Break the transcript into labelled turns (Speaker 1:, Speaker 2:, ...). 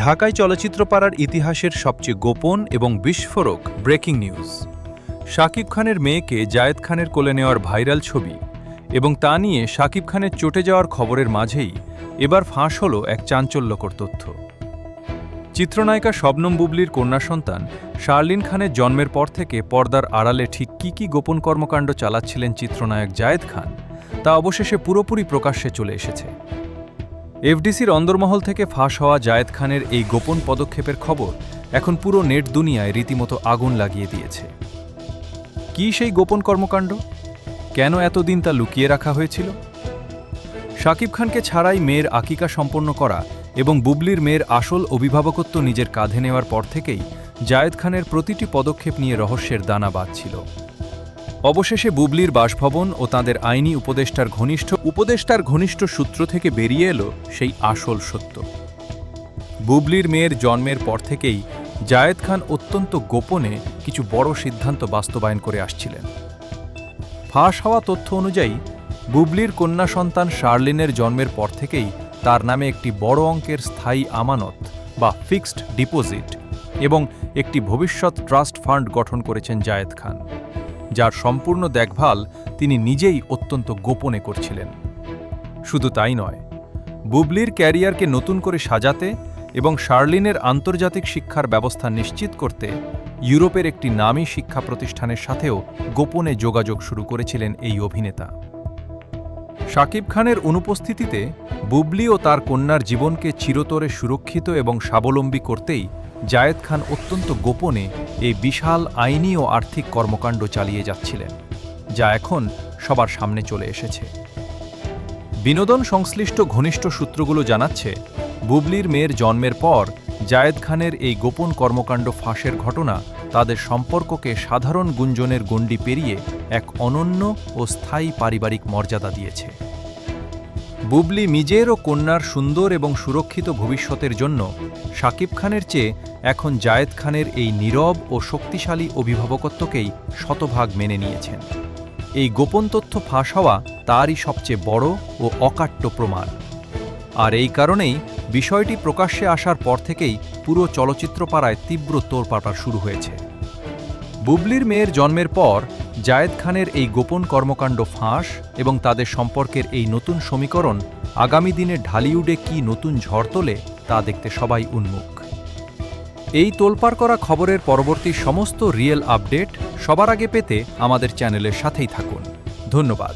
Speaker 1: ঢাকায় চলচ্চিত্র পাড়ার ইতিহাসের সবচেয়ে গোপন এবং বিস্ফোরক ব্রেকিং নিউজ। শাকিব খানের মেয়েকে জায়েদ খানের কোলে নেওয়ার ভাইরাল ছবি এবং তা নিয়ে শাকিব খানের চটে যাওয়ার খবরের মাঝেই এবার ফাঁস হল এক চাঞ্চল্যকর তথ্য। চিত্রনায়িকা শবনম বুবলির কন্যা সন্তান শার্লিন খানের জন্মের পর থেকে পর্দার আড়ালে ঠিক কী গোপন কর্মকাণ্ড চালাচ্ছিলেন চিত্রনায়ক জায়েদ খান, তা অবশেষে পুরোপুরি প্রকাশ্যে চলে এসেছে। এফডিসির অন্দরমহল থেকে ফাঁস হওয়া জায়েদ খানের এই গোপন পদক্ষেপের খবর এখন পুরো নেট দুনিয়ায় রীতিমতো আগুন লাগিয়ে দিয়েছে। কী সেই গোপন কর্মকাণ্ড? কেন এতদিন তা লুকিয়ে রাখা হয়েছিল? শাকিব খানকে ছাড়াই মেয়ের আকিকা সম্পন্ন করা এবং বুবলির মেয়ের আসল অভিভাবকত্ব নিজের কাঁধে নেওয়ার পর থেকেই জায়েদ খানের প্রতিটি পদক্ষেপ নিয়ে রহস্যের দানা বাঁধছিল। অবশেষে বুবলির বাসভবন ও তাঁদের আইনি উপদেষ্টার ঘনিষ্ঠ সূত্র থেকে বেরিয়ে এলো সেই আসল সত্য। বুবলির মেয়ের জন্মের পর থেকেই জায়েদ খান অত্যন্ত গোপনে কিছু বড় সিদ্ধান্ত বাস্তবায়ন করে আসছিলেন। ফাঁস হওয়া তথ্য অনুযায়ী বুবলির কন্যা সন্তান শার্লিনের জন্মের পর থেকেই তার নামে একটি বড় অঙ্কের স্থায়ী আমানত বা ফিক্সড ডিপোজিট এবং একটি ভবিষ্যৎ ট্রাস্ট ফান্ড গঠন করেছেন জায়েদ খান, যার সম্পূর্ণ দেখভাল তিনি নিজেই অত্যন্ত গোপনে করছিলেন। শুধু তাই নয়, বুবলির ক্যারিয়ারকে নতুন করে সাজাতে এবং শার্লিনের আন্তর্জাতিক শিক্ষার ব্যবস্থা নিশ্চিত করতে ইউরোপের একটি নামী শিক্ষা প্রতিষ্ঠানের সাথেও গোপনে যোগাযোগ শুরু করেছিলেন এই অভিনেতা। শাকিব খানের অনুপস্থিতিতে বুবলি ও তার কন্যার জীবনকে চিরতরে সুরক্ষিত এবং স্বাবলম্বী করতেই জায়েদ খান অত্যন্ত গোপনে এই বিশাল আইনি ও আর্থিক কর্মকাণ্ড চালিয়ে যাচ্ছিলেন, যা এখন সবার সামনে চলে এসেছে। বিনোদন সংশ্লিষ্ট ঘনিষ্ঠ সূত্রগুলো জানাচ্ছে, বুবলির মেয়ের জন্মের পর জায়েদ খানের এই গোপন কর্মকাণ্ড ফাঁসের ঘটনা তাদের সম্পর্ককে সাধারণ গুঞ্জনের গণ্ডি পেরিয়ে এক অনন্য ও স্থায়ী পারিবারিক মর্যাদা দিয়েছে। বুবলি নিজের ও কন্যার সুন্দর এবং সুরক্ষিত ভবিষ্যতের জন্য শাকিব খানের চেয়ে এখন জায়েদ খানের এই নীরব ও শক্তিশালী অভিভাবকত্বকেই শতভাগ মেনে নিয়েছেন। এই গোপন তথ্য ফাঁস হওয়া তারই সবচেয়ে বড় ও অকাট্য প্রমাণ। আর এই কারণেই বিষয়টি প্রকাশ্যে আসার পর থেকেই পুরো চলচ্চিত্র পাড়ায় তীব্র তোড়পাড় শুরু হয়েছে। বুবলির মেয়ের জন্মের পর জায়েদ খানের এই গোপন কর্মকাণ্ড ফাঁস এবং তাদের সম্পর্কের এই নতুন সমীকরণ আগামী দিনে ঢালিউডে কী নতুন ঝড় তোলে তা দেখতে সবাই উন্মুখ। এই তোলপাড় করা খবরের পরবর্তী সমস্ত রিয়েল আপডেট সবার আগে পেতে আমাদের চ্যানেলের সাথেই থাকুন। ধন্যবাদ।